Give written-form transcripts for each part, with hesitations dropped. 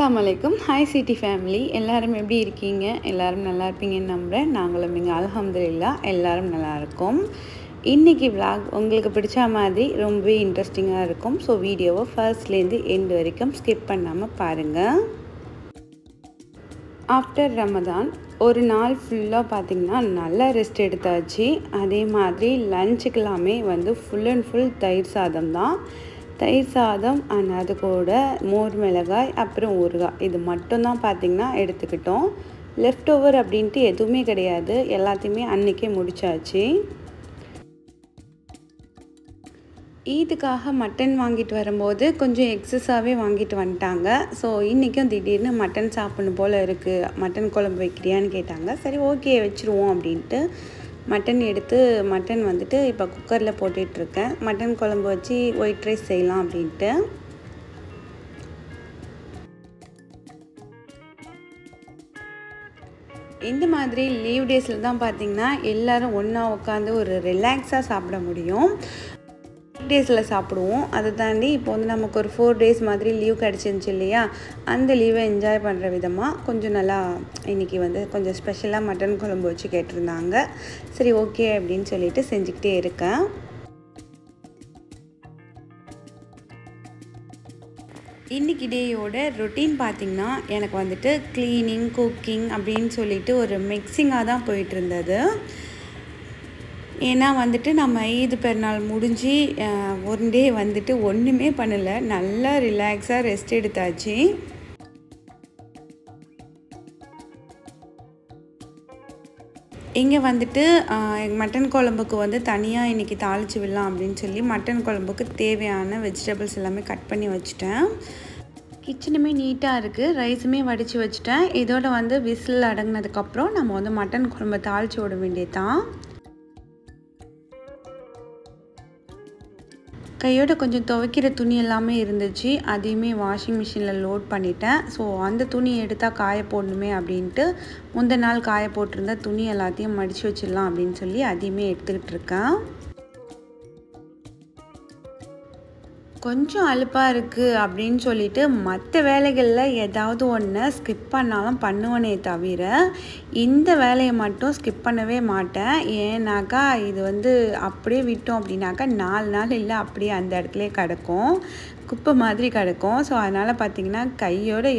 அஸ்ஸலாமு அலைக்கும். Hi city family, எல்லாரும் எப்படி இருக்கீங்க? எல்லாரும் நல்லா இருப்பீங்கன்னு நம்புகிறேன். நாங்களும் இங்கே அல்ஹம்துலில்லாஹ் எல்லாரும் நல்லா இருக்கோம். இன்றைக்கி விலாக் உங்களுக்கு பிடிச்ச மாதிரி ரொம்பவே இன்ட்ரெஸ்டிங்காக இருக்கும். ஸோ வீடியோவை ஃபர்ஸ்ட்லேருந்து எண்ட் வரைக்கும் ஸ்கிப் பண்ணாமல் பாருங்கள். ஆஃப்டர் ரமதான் ஒரு நாள் ஃபுல்லாக பார்த்திங்கன்னா நல்லா ரெஸ்ட் எடுத்தாச்சு. அதே மாதிரி லஞ்சுக்கெல்லாமே ஃபுல் அண்ட் ஃபுல் தயிர் சாதம் தான். தயிர் சாதம் அண்ட் அது கூட மோர் மிளகாய் அப்புறம் ஊறுகாய் இது மட்டும்தான் பார்த்திங்கன்னா எடுத்துக்கிட்டோம். லெஃப்ட் ஓவர் அப்படின்ட்டு எதுவுமே கிடையாது, எல்லாத்தையுமே அன்றைக்கே முடித்தாச்சு. ஈதுக்காக மட்டன் வாங்கிட்டு வரும்போது கொஞ்சம் எக்ஸஸாகவே வாங்கிட்டு வந்துட்டாங்க. ஸோ இன்றைக்கும் திடீர்னு மட்டன் சாப்பிடணும் போல் இருக்குது, மட்டன் குழம்பு வைக்கிறியான்னு கேட்டாங்க. சரி ஓகே வச்சுருவோம் அப்படின்ட்டு மட்டன் எடுத்து மட்டன் இப்போ குக்கரில் போட்டுட்ருக்கேன். மட்டன் குழம்பு வச்சு ஒயிட் ரைஸ் செய்யலாம் அப்படின்ட்டு. இந்த மாதிரி லீவ் டேஸில் தான் பார்த்திங்கன்னா எல்லோரும் ஒன்றா உட்காந்து ஒரு ரிலாக்ஸாக சாப்பிட முடியும். டேஸில் சாப்பிடுவோம். அதை தாண்டி இப்போ நமக்கு ஒரு 4 days மாதிரி லீவ் கிடச்சிருந்துச்சு இல்லையா, அந்த லீவை என்ஜாய் பண்ணுற விதமாக கொஞ்சம் நல்லா இன்றைக்கி கொஞ்சம் ஸ்பெஷலாக மட்டன் குழம்பு வச்சு கேட்டிருந்தாங்க. சரி ஓகே அப்படின்னு சொல்லிட்டு செஞ்சுக்கிட்டே இருக்கேன். இன்றைக்கி டேயோட ரொட்டீன் பார்த்திங்கன்னா எனக்கு க்ளீனிங் குக்கிங் அப்படின்னு சொல்லிட்டு ஒரு மிக்சிங்காக தான் போயிட்டு இருந்தது. ஏன்னா நம்ம ஈது பெருநாள் முடிஞ்சு ஒன் டே ஒன்றுமே பண்ணலை, நல்லா ரிலாக்ஸாக ரெஸ்ட் எடுத்தாச்சு. இங்கே மட்டன் குழம்புக்கு தனியாக இன்றைக்கி தாளித்து விடலாம் அப்படின்னு சொல்லி மட்டன் குழம்புக்கு தேவையான வெஜிடபிள்ஸ் எல்லாமே கட் பண்ணி வச்சுட்டேன். கிச்சனுமே நீட்டாக இருக்குது, ரைஸுமே வடித்து வச்சுட்டேன். இதோட விசில் அடங்கினதுக்கப்புறம் நம்ம மட்டன் குழம்பை தாளித்து விட வேண்டியதான். கையோட கொஞ்சம் துவைக்கிற துணி எல்லாமே இருந்துச்சு, அதையுமே வாஷிங் மிஷினில் லோட் பண்ணிட்டேன். ஸோ அந்த துணி எடுத்தால் காய போடணுமே அப்படின்ட்டு முந்தின நாள் காய போட்டிருந்த துணி எல்லாத்தையும் மடித்து வச்சிடலாம் அப்படின்னு சொல்லி அதையுமே எடுத்துக்கிட்டு இருக்கேன். கொஞ்சம் அலுப்பாக இருக்குது அப்படின்னு சொல்லிட்டு மற்ற வேலைகளில் ஏதாவது ஒன்று ஸ்கிப் பண்ணாலும் பண்ணுவேனே தவிர இந்த வேலையை மட்டும் ஸ்கிப் பண்ணவே மாட்டேன். ஏன்னாக்கா இது அப்படியே விட்டோம் அப்படின்னாக்கா 4 நாள் இல்லை அப்படியே அந்த இடத்துலே கிடக்கும், குப்பை மாதிரி கிடக்கும். ஸோ அதனால் பார்த்திங்கன்னா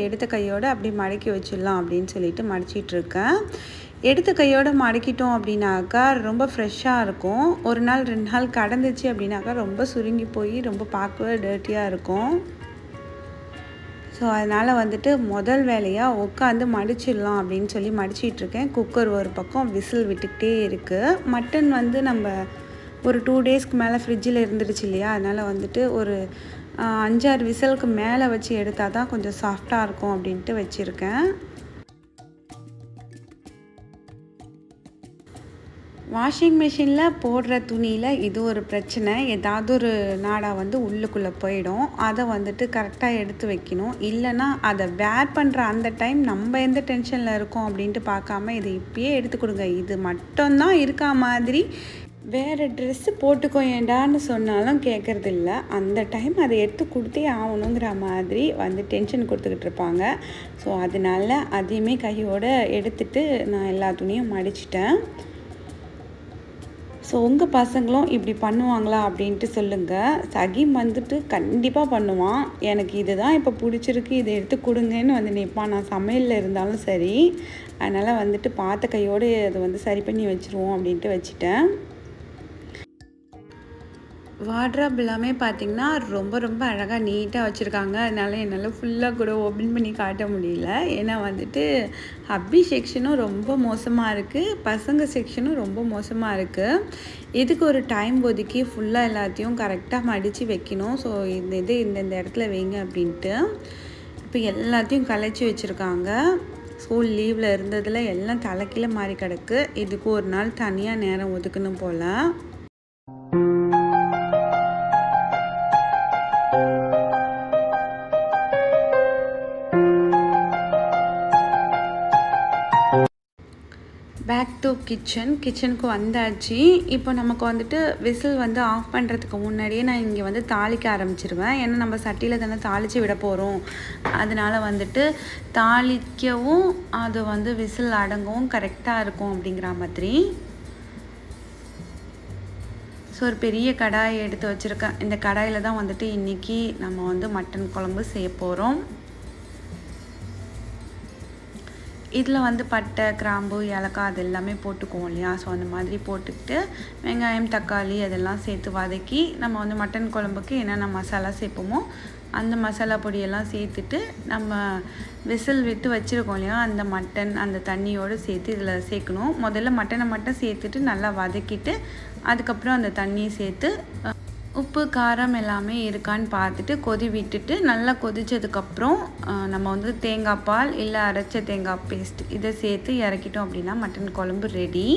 எடுத்த கையோடு அப்படி மடக்கி வச்சிடலாம் அப்படின்னு சொல்லிட்டு மடிச்சிட்ருக்கேன். எடுத்த கையோடு மடக்கிட்டோம் அப்படின்னாக்கா ரொம்ப ஃப்ரெஷ்ஷாக இருக்கும். ஒரு நாள் 2 நாள் கடந்துச்சு அப்படின்னாக்கா ரொம்ப சுருங்கி போய் ரொம்ப பார்க்கவே டர்ட்டியாக இருக்கும். ஸோ அதனால் முதல் வேலையாக உட்காந்து மடிச்சிடலாம் அப்படின்னு சொல்லி மடிச்சிட்ருக்கேன். குக்கர் ஒரு பக்கம் விசில் விட்டுக்கிட்டே இருக்குது. மட்டன் நம்ம ஒரு 2 daysக்கு மேலே ஃப்ரிட்ஜில் இருந்துடுச்சு இல்லையா, அதனால் ஒரு 5-6 விசிலுக்கு மேலே வச்சு எடுத்தால் தான் கொஞ்சம் சாஃப்டாக இருக்கும் அப்படின்ட்டு வச்சுருக்கேன். வாஷிங் மிஷினில் போடுற துணியில் இது ஒரு பிரச்சனை, ஏதாவது ஒரு நாடா உள்ளுக்குள்ளே போயிடும். அதை கரெக்டாக எடுத்து வைக்கணும். இல்லைன்னா அதை வேர் பண்ணுற அந்த டைம் நம்ம எந்த டென்ஷனில் இருக்கோம் அப்படின்ட்டு பார்க்காம இதை இப்பயே எடுத்து கொடுங்க, இது மட்டும்தான் இருக்கா மாதிரி வேறு ட்ரெஸ்ஸு போட்டுக்கோ ஏண்டான்னு சொன்னாலும் கேட்குறதில்ல. அந்த டைம் அதை எடுத்து கொடுத்தே ஆகணுங்கிற மாதிரி டென்ஷன் கொடுத்துக்கிட்டு இருப்பாங்க. ஸோ அதனால் அதையுமே கையோடு எடுத்துகிட்டு நான் எல்லா துணியும் மடிச்சிட்டேன். ஸோ உங்கள் பசங்களும் இப்படி பண்ணுவாங்களா அப்படின்ட்டு சொல்லுங்கள். சகீம் கண்டிப்பாக பண்ணுவான். எனக்கு இதுதான் இப்போ பிடிச்சிருக்கு, இதை எடுத்து கொடுங்கன்னு நிற்பான். நான் சமையலில் இருந்தாலும் சரி. அதனால் பார்த்த கையோடு அதை சரி பண்ணி வச்சுருவோம் அப்படின்ட்டு வச்சுட்டேன். வார்ட்ரோப் எல்லாமே பார்த்திங்கன்னா ரொம்ப ரொம்ப அழகாக நீட்டாக வச்சுருக்காங்க. அதனால் என்னால் ஃபுல்லாக கூட ஓப்பன் பண்ணி காட்ட முடியல. ஏன்னா ஹப்பி செக்ஷனும் ரொம்ப மோசமாக இருக்குது, பசங்க செக்ஷனும் ரொம்ப மோசமாக இருக்குது. இதுக்கு ஒரு டைம் ஒதுக்கி ஃபுல்லாக எல்லாத்தையும் கரெக்டாக மடித்து வைக்கணும். ஸோ இந்த இடத்துல வைங்க அப்படின்ட்டு இப்போ எல்லாத்தையும் கலைச்சி வச்சுருக்காங்க. ஸ்கூல் லீவில் இருந்ததில் எல்லாம் தலைக்கீழ மாறி கிடக்கு. இதுக்கு ஒரு நாள் தனியாக நேரம் ஒதுக்கணும் போல். பேக் டு கிச்சனுக்கு வந்தாச்சு. இப்போ நமக்கு வந்துட்டு விசில் வந்து ஆஃப் பண்ணுறதுக்கு முன்னாடியே நான் இங்கே வந்து தாளிக்க ஆரம்பிச்சிருவேன். ஏன்னா நம்ம சட்டியில் தானே தாளித்து விட போகிறோம். அதனால் வந்துட்டு தாளிக்கவும் அது வந்து விசில் அடங்கவும் கரெக்டாக இருக்கும் அப்படிங்கிற மாதிரி. ஸோ ஒரு பெரிய கடாயை எடுத்து வச்சுருக்கேன். இந்த கடாயில் தான் வந்துட்டு இன்றைக்கி நம்ம வந்து மட்டன் குழம்பு செய்ய போகிறோம். இதில் வந்து பட்டை, கிராம்பு, ஏலக்காய் அது எல்லாமே போட்டுக்குவோம் இல்லையா. ஸோ அந்த மாதிரி போட்டுக்கிட்டு வெங்காயம், தக்காளி அதெல்லாம் சேர்த்து வதக்கி நம்ம வந்து மட்டன் குழம்புக்கு என்னென்ன மசாலா சேர்ப்போமோ அந்த மசாலா பொடியெல்லாம் சேர்த்துட்டு நம்ம விசில் விட்டு வச்சுருக்கோம் இல்லையா, அந்த மட்டன் அந்த தண்ணியோடு சேர்த்து இதில் சேர்க்கணும். முதல்ல மட்டனை மட்டும் சேர்த்துட்டு நல்லா வதக்கிட்டு அதுக்கப்புறம் அந்த தண்ணியை சேர்த்து உப்பு காரம் எல்லாமே இருக்கான்னு பார்த்துட்டு கொதி விட்டுட்டு நல்லா கொதித்ததுக்கப்புறம் நம்ம வந்து தேங்காய் பால் இல்லை அரைச்ச தேங்காய் பேஸ்ட் இதை சேர்த்து இறக்கிட்டோம் அப்படின்னா மட்டன் குழம்பு ரெடி.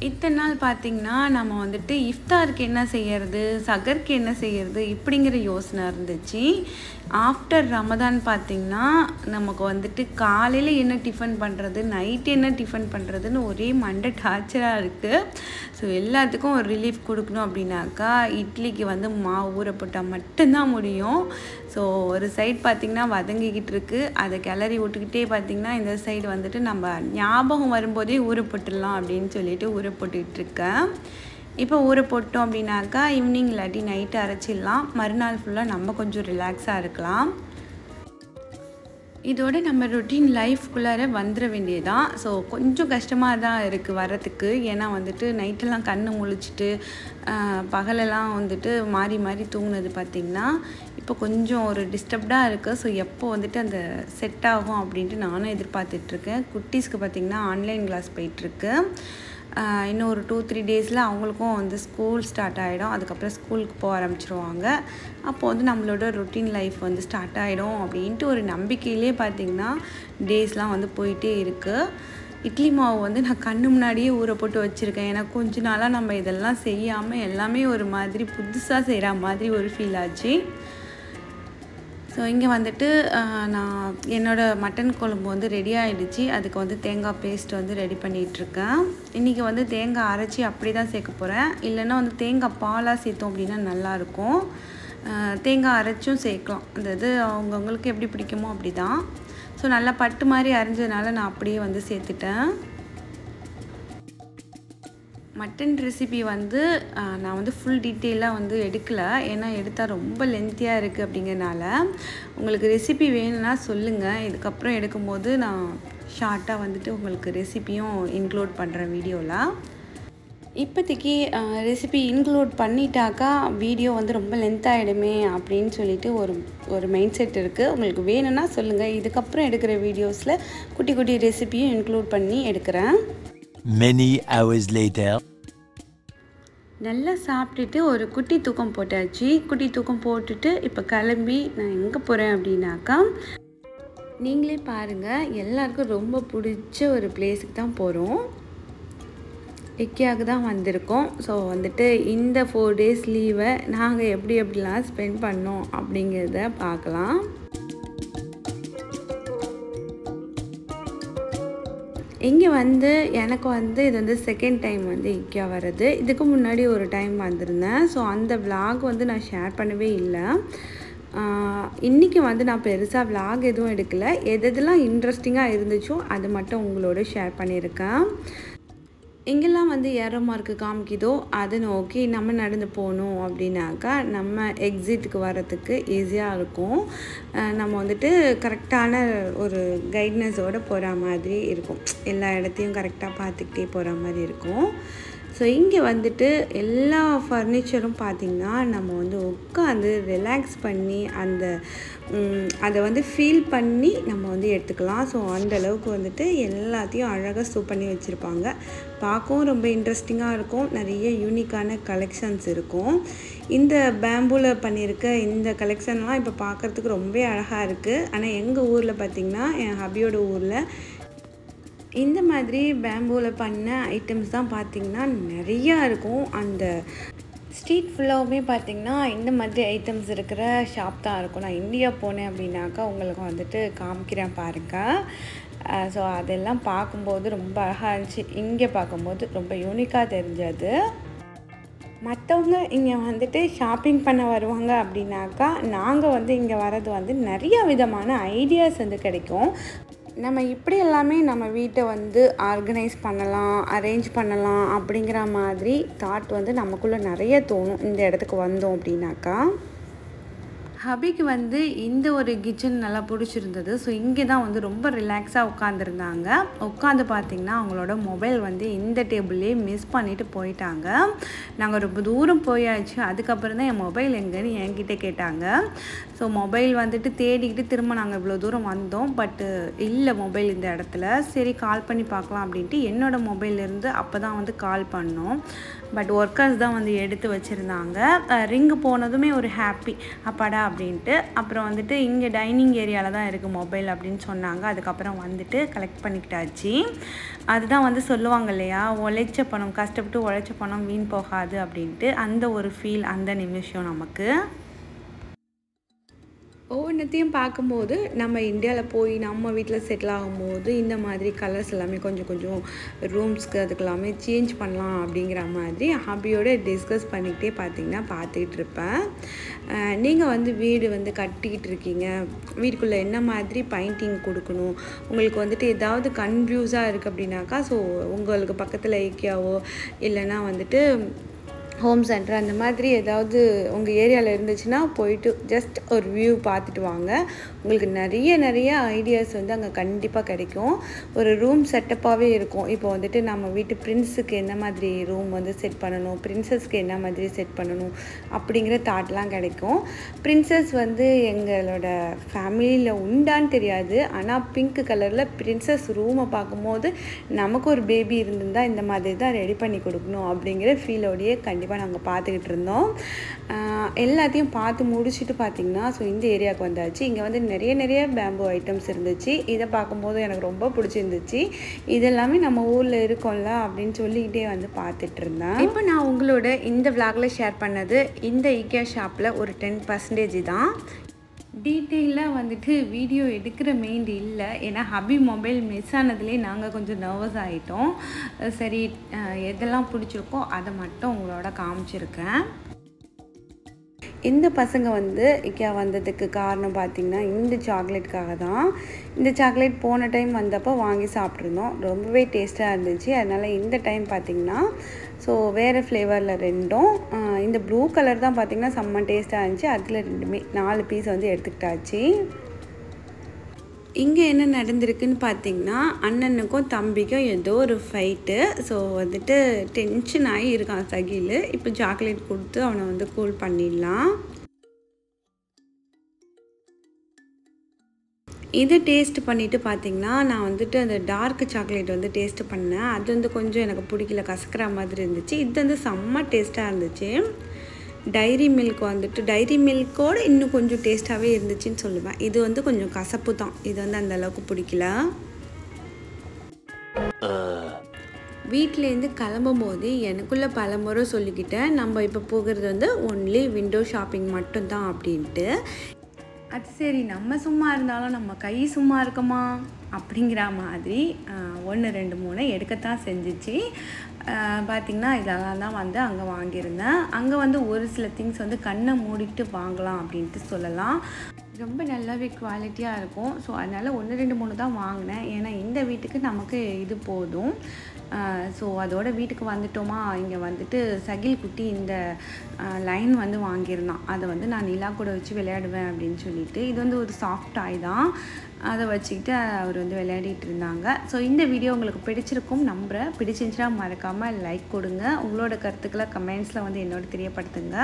இத்தனை நாள் பார்த்திங்கன்னா நம்ம வந்துட்டு இஃப்தாருக்கு என்ன செய்கிறது, சகருக்கு என்ன செய்கிறது இப்படிங்கிற யோசனை இருந்துச்சு. ஆஃப்டர் ரமதான் பார்த்திங்கன்னா நமக்கு வந்துட்டு காலையில் என்ன டிஃபன் பண்ணுறது, நைட்டு என்ன டிஃபன் பண்ணுறதுன்னு ஒரே மண்டை டார்ச்சராக இருக்குது. ஸோ எல்லாத்துக்கும் ஒரு ரிலீஃப் கொடுக்கணும் அப்படின்னாக்கா இட்லிக்கு வந்து மாவு ஊற போட்டால் மட்டும்தான் முடியும். ஸோ ஒரு சைடு பார்த்திங்கன்னா வதங்கிக்கிட்டு இருக்குது, அதை கிளறி விட்டுக்கிட்டே பார்த்திங்கன்னா இந்த சைடு வந்துட்டு நம்ம ஞாபகம் வரும்போதே ஊற போட்டுடலாம் அப்படின்னு சொல்லிட்டு ஊற போட்டுக்கிட்டு இருக்கேன். இப்போ ஊற போட்டோம் அப்படின்னாக்கா ஈவினிங் இல்லாட்டி நைட்டு அரைச்சிடலாம். மறுநாள் ஃபுல்லாக நம்ம கொஞ்சம் ரிலாக்ஸாக இருக்கலாம். இதோட நம்ம ரொட்டீன் லைஃப்குள்ளார வந்துட வேண்டியதான். ஸோ கொஞ்சம் கஷ்டமாக தான் இருக்குது வரத்துக்கு. ஏன்னா வந்துட்டு நைட்டெல்லாம் கண்ணு முழிச்சிட்டு பகலெல்லாம் வந்துட்டு மாறி மாறி தூங்குனது பார்த்திங்கன்னா இப்போ கொஞ்சம் ஒரு டிஸ்டர்ப்டாக இருக்குது. ஸோ எப்போ வந்துட்டு அந்த செட் ஆகும் அப்படின்ட்டு நானும் எதிர்பார்த்துட்ருக்கேன். குட்டீஸ்க்கு பார்த்திங்கன்னா ஆன்லைன் கிளாஸ் போயிட்டுருக்கு. இன்னும் ஒரு 2-3 டேஸில் அவங்களுக்கும் வந்து ஸ்கூல் ஸ்டார்ட் ஆகிடும். அதுக்கப்புறம் ஸ்கூலுக்கு போக ஆரம்பிச்சிருவாங்க. அப்போது வந்து நம்மளோட ரொட்டீன் லைஃப் வந்து ஸ்டார்ட் ஆகிடும் அப்படின்ட்டு ஒரு நம்பிக்கையிலே பார்த்திங்கன்னா டேஸ்லாம் வந்து போயிட்டே இருக்குது. இட்லி மாவு வந்து நான் கண்ணு முன்னாடியே ஊற போட்டு வச்சுருக்கேன். ஏன்னா கொஞ்ச நாளாக நம்ம இதெல்லாம் செய்யாமல் எல்லாமே ஒரு மாதிரி புதுசாக செய்கிற மாதிரி ஒரு ஃபீல் ஆச்சு. ஸோ இங்கே வந்துட்டு நான் என்னோடய மட்டன் குழம்பு வந்து ரெடி ஆகிடுச்சு. அதுக்கு வந்து தேங்காய் பேஸ்ட் வந்து ரெடி பண்ணிகிட்ருக்கேன். இன்றைக்கி வந்து தேங்காய் அரைச்சி அப்படி தான் சேர்க்க போகிறேன். இல்லைன்னா வந்து தேங்காய் பாலாக சேர்த்தோம் அப்படின்னா நல்லாயிருக்கும். தேங்காய் அரைச்சும் சேர்க்கலாம். அந்த இது அவங்கவுங்களுக்கு எப்படி பிடிக்குமோ அப்படி தான். ஸோ நல்லா பட்டு மாதிரி அரைஞ்சதுனால நான் அப்படியே வந்து சேர்த்துட்டேன். மட்டன் ரெசிபி வந்து நான் வந்து ஃபுல் டீட்டெயிலாக வந்து எடுக்கலை. ஏன்னா எடுத்தால் ரொம்ப லென்த்தியாக இருக்குது அப்படிங்கிறனால. உங்களுக்கு ரெசிபி வேணும்னா சொல்லுங்கள். இதுக்கப்புறம் எடுக்கும்போது நான் ஷார்ட்டாக வந்துட்டு உங்களுக்கு ரெசிபியும் இன்க்ளூட் பண்ணுறேன் வீடியோவில். இப்போதைக்கு ரெசிபி இன்க்ளூட் பண்ணிட்டாக்கா வீடியோ வந்து ரொம்ப லென்த் ஆகிடுமே அப்படின்னு சொல்லிட்டு ஒரு மைண்ட் செட் இருக்குது. உங்களுக்கு வேணும்னா சொல்லுங்கள். இதுக்கப்புறம் எடுக்கிற வீடியோஸில் குட்டி குட்டி ரெசிபியும் இன்க்ளூட் பண்ணி எடுக்கிறேன். Many hours later. நல்லா சாப்பிட்டுட்டு ஒரு குட்டி தூக்கம் போட்டாச்சு. குட்டி தூக்கம் போட்டுட்டு இப்போ கிளம்பி நான் எங்கே போகிறேன் அப்படின்னாக்கா நீங்களே பாருங்கள், எல்லாருக்கும் ரொம்ப பிடிச்ச ஒரு பிளேஸுக்கு தான் போகிறோம். IKEAவுக்கு தான் வந்திருக்கோம். ஸோ வந்துட்டு இந்த 4 days லீவை நாங்கள் எப்படிலாம் ஸ்பெண்ட் பண்ணோம் அப்படிங்கிறத பார்க்கலாம். இங்கே வந்து எனக்கு வந்து இது வந்து செகண்ட் டைம் வந்து IKEA வர்றது. இதுக்கு முன்னாடி ஒரு டைம் வந்திருந்தேன். ஸோ அந்த விலாக் வந்து நான் ஷேர் பண்ணவே இல்லை. இன்றைக்கி வந்து நான் பெருசாக விலாக் எதுவும் எடுக்கலை. எதெல்லாம் இன்ட்ரெஸ்டிங்காக இருந்துச்சோ அது மட்டும் உங்களோட ஷேர் பண்ணியிருக்கேன். எங்கெல்லாம் வந்து ஏரோ மார்க்கு காமிக்குதோ அதை நோக்கி நம்ம நடந்து போகணும் அப்படின்னாக்கா நம்ம எக்ஸிட்டுக்கு வரத்துக்கு ஈஸியாக இருக்கும். நம்ம வந்துட்டு கரெக்டான ஒரு கைட்னஸோடு போகிற மாதிரி இருக்கும். எல்லா இடத்தையும் கரெக்டாக பார்த்துக்கிட்டே போகிற மாதிரி இருக்கும். ஸோ இங்கே வந்துட்டு எல்லா ஃபர்னிச்சரும் பார்த்திங்கன்னா நம்ம வந்து உட்காந்து ரிலாக்ஸ் பண்ணி அதை வந்து ஃபீல் பண்ணி நம்ம வந்து எடுத்துக்கலாம். ஸோ அந்தளவுக்கு வந்துட்டு எல்லாத்தையும் அழகாக சூப் பண்ணி வச்சுருப்பாங்க. பார்க்கவும் ரொம்ப இன்ட்ரெஸ்டிங்காக இருக்கும். நிறைய யூனிக்கான கலெக்ஷன்ஸ் இருக்கும். இந்த பேம்பூவில் பண்ணியிருக்க இந்த கலெக்ஷன்லாம் இப்போ பார்க்குறதுக்கு ரொம்ப அழகாக இருக்குது. ஆனால் எங்கள் ஊரில் பார்த்திங்கன்னா என் ஹபியோட ஊரில் இந்த மாதிரி பேம்பூவில் பண்ண ஐட்டம்ஸ் தான் பார்த்திங்கன்னா நிறையா இருக்கும். அந்த ஸ்ட்ரீட் ஃபுல்லாகவுமே பார்த்திங்கன்னா இந்த மாதிரி ஐட்டம்ஸ் இருக்கிற ஷாப் தான் இருக்கும். நான் இந்தியா போனேன் அப்படின்னாக்கா உங்களுக்கு வந்துட்டு காமிக்கிறேன் பாருங்கள். ஸோ அதெல்லாம் பார்க்கும்போது ரொம்ப அழகாக இருந்துச்சு. இங்கே பார்க்கும்போது ரொம்ப யூனிக்காக தெரிஞ்சது. மற்றவங்க இங்கே வந்துட்டு ஷாப்பிங் பண்ண வருவாங்க அப்படின்னாக்கா, நாங்கள் வந்து இங்கே வர்றது வந்து நிறையா விதமான ஐடியாஸ் வந்து கிடைக்கும். நம்ம இப்படி எல்லாமே நம்ம வீட்டை வந்து ஆர்கனைஸ் பண்ணலாம், அரேஞ்ச் பண்ணலாம் அப்படிங்கிற மாதிரி தாட் வந்து நமக்குள்ளே நிறைய தோணும் இந்த இடத்துக்கு வந்தோம் அப்படின்னாக்கா. ஹபிக்கு வந்து இந்த ஒரு கிச்சன் நல்லா பிடிச்சிருந்தது. ஸோ இங்கே தான் வந்து ரொம்ப ரிலாக்ஸாக உட்காந்துருந்தாங்க. உட்காந்து பார்த்திங்கன்னா அவங்களோட மொபைல் வந்து இந்த டேபிள்லேயே மிஸ் பண்ணிவிட்டு போயிட்டாங்க. நாங்கள் ரொம்ப தூரம் போயாச்சு. அதுக்கப்புறம் தான் என் மொபைல் எங்கேன்னு என்கிட்ட கேட்டாங்க. ஸோ மொபைல் வந்துட்டு தேடிக்கிட்டு திரும்ப நாங்கள் இவ்வளோ தூரம் வந்தோம். பட்டு இல்லை மொபைல் இந்த இடத்துல. சரி கால் பண்ணி பார்க்கலாம் அப்படின்ட்டு என்னோடய மொபைல்லேருந்து அப்போ தான் வந்து கால் பண்ணோம். பட் ஒர்க்கர்ஸ் தான் வந்து எடுத்து வச்சுருந்தாங்க. ரிங்கு போனதுமே ஒரு ஹாப்பி அப்பாடா அப்படின்ட்டு. அப்புறம் வந்துட்டு இங்கே டைனிங் ஏரியாவில் தான் இருக்குது மொபைல் அப்படின்னு சொன்னாங்க. அதுக்கப்புறம் வந்துட்டு கலெக்ட் பண்ணிக்கிட்டாச்சு. அதுதான் வந்து சொல்லுவாங்க இல்லையா, உழைச்ச பணம், கஷ்டப்பட்டு உழைச்ச பணம் வீண் போகாது அப்படின்ட்டு. அந்த ஒரு ஃபீல் அந்த நிமிஷம் நமக்கு. ஒவ்வொன்றத்தையும் பார்க்கும்போது நம்ம இந்தியாவில் போய் நம்ம வீட்டில் செட்டில் ஆகும்போது இந்த மாதிரி கலர்ஸ் எல்லாமே கொஞ்சம் கொஞ்சம் ரூம்ஸ்க்கு அதுக்கெல்லாமே சேஞ்ச் பண்ணலாம் அப்படிங்கிற மாதிரி ஹாபியோடு டிஸ்கஸ் பண்ணிக்கிட்டே பார்த்துக்கிட்டு இருப்பேன். நீங்கள் வந்து வீடு வந்து கட்டிக்கிட்டு இருக்கீங்க, வீட்டுக்குள்ளே என்ன மாதிரி பெயிண்டிங் கொடுக்கணும், உங்களுக்கு வந்துட்டு ஏதாவது கன்ஃபியூஸாக இருக்குது அப்படின்னாக்கா, ஸோ உங்களுக்கு பக்கத்தில் ஐக்கியாவோ இல்லைன்னா வந்துட்டு ஹோம் சென்டர் அந்த மாதிரி ஏதாவது உங்கள் ஏரியாவில் இருந்துச்சுன்னா போயிட்டு ஜஸ்ட் ஒரு வியூ பார்த்துட்டு வாங்க. உங்களுக்கு நிறைய ஐடியாஸ் வந்து அங்கே கண்டிப்பாக கிடைக்கும். ஒரு ரூம் செட்டப்பாகவே இருக்கும். இப்போ வந்துட்டு நம்ம வீட்டு பிரின்ஸுக்கு என்ன மாதிரி ரூம் வந்து செட் பண்ணணும், பிரின்சஸ்க்கு என்ன மாதிரி செட் பண்ணணும் அப்படிங்கிற தாட்லாம் கிடைக்கும். பிரின்சஸ் வந்து எங்களோட ஃபேமிலியில் உண்டான்னு தெரியாது. ஆனால் பிங்க் கலரில் பிரின்சஸ் ரூமை பார்க்கும்போது நமக்கு ஒரு பேபி இருந்திருந்தால் இந்த மாதிரி தான் ரெடி பண்ணி கொடுக்கணும் அப்படிங்கிற ஃபீலோடையே கண்டிப்பாக நாங்கள் பார்த்துக்கிட்டு இருந்தோம். எல்லாத்தையும் பார்த்து முடிச்சுட்டு பார்த்திங்கன்னா, ஸோ இந்த ஏரியாவுக்கு வந்தாச்சு. இங்கே வந்து நிறைய பேம்பு ஐட்டம்ஸ் இருந்துச்சு. இதை பார்க்கும்போது எனக்கு ரொம்ப பிடிச்சிருந்துச்சு. இதெல்லாமே நம்ம ஊரில் இருக்கோம்ல அப்படின்னு சொல்லிக்கிட்டே வந்து பார்த்துட்டு இருந்தேன். இப்போ நான் உங்களோட இந்த விளாகில் ஷேர் பண்ணது இந்த IKEA ஷாப்பில் ஒரு 10% தான். டீட்டெயிலாக வந்துட்டு வீடியோ எடுக்கிற மெயின் இல்லை. ஏன்னா ஹபி மொபைல் மிஸ் ஆனதுலேயே நாங்கள் கொஞ்சம் நர்வஸ் ஆகிட்டோம். சரி எதெல்லாம் பிடிச்சிருக்கோ அதை மட்டும் உங்களோட காமிச்சிருக்கேன். இந்த பசங்க வந்து IKEA வந்ததுக்கு காரணம் பார்த்திங்கன்னா இந்த சாக்லேட்டுக்காக தான். இந்த சாக்லேட் போன டைம் வந்தப்போ வாங்கி சாப்பிட்ருந்தோம். ரொம்பவே டேஸ்ட்டாக இருந்துச்சு. அதனால் இந்த டைம் பார்த்திங்கன்னா ஸோ வேறு ஃப்ளேவரில் 2ம் இந்த ப்ளூ கலர் தான் பார்த்திங்கன்னா செம்ம டேஸ்ட்டாக இருந்துச்சு. அதில் 4 பீஸ் வந்து எடுத்துக்கிட்டாச்சு. இங்கே என்ன நடந்திருக்குன்னு பார்த்திங்கன்னா, அண்ணனுக்கும் தம்பிக்கும் ஏதோ ஒரு ஃபைட்டு. ஸோ வந்துட்டு டென்ஷன் ஆகி இருக்கான் சகில். இப்போ சாக்லேட் கொடுத்து அவனை வந்து கூல் பண்ணிடலாம். இதை டேஸ்ட் பண்ணிவிட்டு பார்த்திங்கன்னா, நான் வந்துட்டு அந்த டார்க் சாக்லேட் வந்து டேஸ்ட் பண்ணேன். அது வந்து கொஞ்சம் எனக்கு பிடிக்கல, கசக்கிற மாதிரி இருந்துச்சு. இது வந்து செம்ம டேஸ்ட்டாக இருந்துச்சு. டைரி மில்க் வந்துட்டு டைரி மில்கோடு இன்னும் கொஞ்சம் டேஸ்ட்டாகவே இருந்துச்சுன்னு சொல்லுவேன். இது வந்து கொஞ்சம் கசப்பு தான். இது வந்து அந்தளவுக்கு பிடிக்கல. வீட்டிலேருந்து கிளம்பும் போது எனக்குள்ளே பல முறை சொல்லிக்கிட்டேன், நம்ம இப்போ போகிறது வந்து ஒன்லி விண்டோ ஷாப்பிங் மட்டும்தான் அப்படின்ட்டு. அது சரி, நம்ம சும்மா இருந்தாலும் நம்ம கை சும்மா இருக்குமா அப்படிங்கிற மாதிரி 1 2 3 எடுக்கத்தான் செஞ்சிச்சு. பார்த்திங்கன்னா இதெல்லாம் தான் வந்து அங்கே வாங்கியிருந்தேன். அங்கே வந்து ஒரு சில திங்ஸ் வந்து கண்ணை மூடிட்டு வாங்கலாம் அப்படின்ட்டு சொல்லலாம். ரொம்ப நல்லாவே குவாலிட்டியாக இருக்கும். ஸோ அதனால் 1 2 3 தான் வாங்கினேன். ஏன்னா இந்த வீட்டுக்கு நமக்கு இது போதும். ஸோ அதோட வீட்டுக்கு வந்துட்டோமா, இங்கே வந்துட்டு சகில் குட்டி இந்த லைன் வந்து வாங்கியிருந்தான். அதை வந்து நான் நிலா கூட வச்சு விளையாடுவேன் அப்படின்னு சொல்லிட்டு. இது வந்து ஒரு சாஃப்ட் டாய் தான். அதை வச்சுக்கிட்டு அவர் வந்து விளையாடிட்டு இருந்தாங்க. ஸோ இந்த வீடியோ உங்களுக்கு பிடிச்சிருக்கும் நம்புகிறேன். பிடிச்சிருந்துச்சுன்னா மறக்காமல் லைக் கொடுங்க. உங்களோட கருத்துக்களை கமெண்ட்ஸில் வந்து என்னோட தெரியப்படுத்துங்க.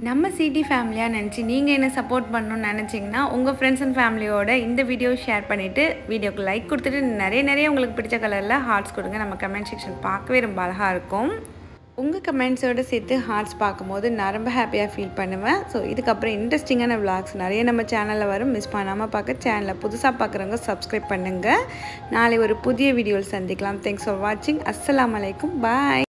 நம்ம சிடி ஃபேமிலியாக நினச்சி நீங்கள் என்ன சப்போர்ட் பண்ணணும்னு நினச்சிங்கன்னா உங்கள் ஃப்ரெண்ட்ஸ் அண்ட் ஃபேமிலியோட இந்த வீடியோ ஷேர் பண்ணிவிட்டு வீடியோக்கு லைக் கொடுத்துட்டு நிறைய உங்களுக்கு பிடிச்ச கலரில் ஹார்ட்ஸ் கொடுங்க. நம்ம கமெண்ட் செக்ஷன் பார்க்கவே ரொம்ப அழகாக இருக்கும். உங்கள் கமெண்ட்ஸோடு சேர்த்து ஹார்ட்ஸ் பார்க்கும்போது நான் ரொம்ப ஹாப்பியாக ஃபீல் பண்ணுவேன். ஸோ இதுக்கப்புறம் இன்ட்ரெஸ்டிங்கான விளாக்ஸ் நிறைய நம்ம சேனலில் வரும். மிஸ் பண்ணாமல் பார்க்க சேனலை புதுசாக பார்க்குறவங்க சப்ஸ்கிரைப் பண்ணுங்கள். நாளை ஒரு புதிய வீடியோவில் சந்திக்கலாம். தேங்க்ஸ் ஃபார் வாட்சிங். அஸ்ஸலாமு அலைக்கும். பாய்.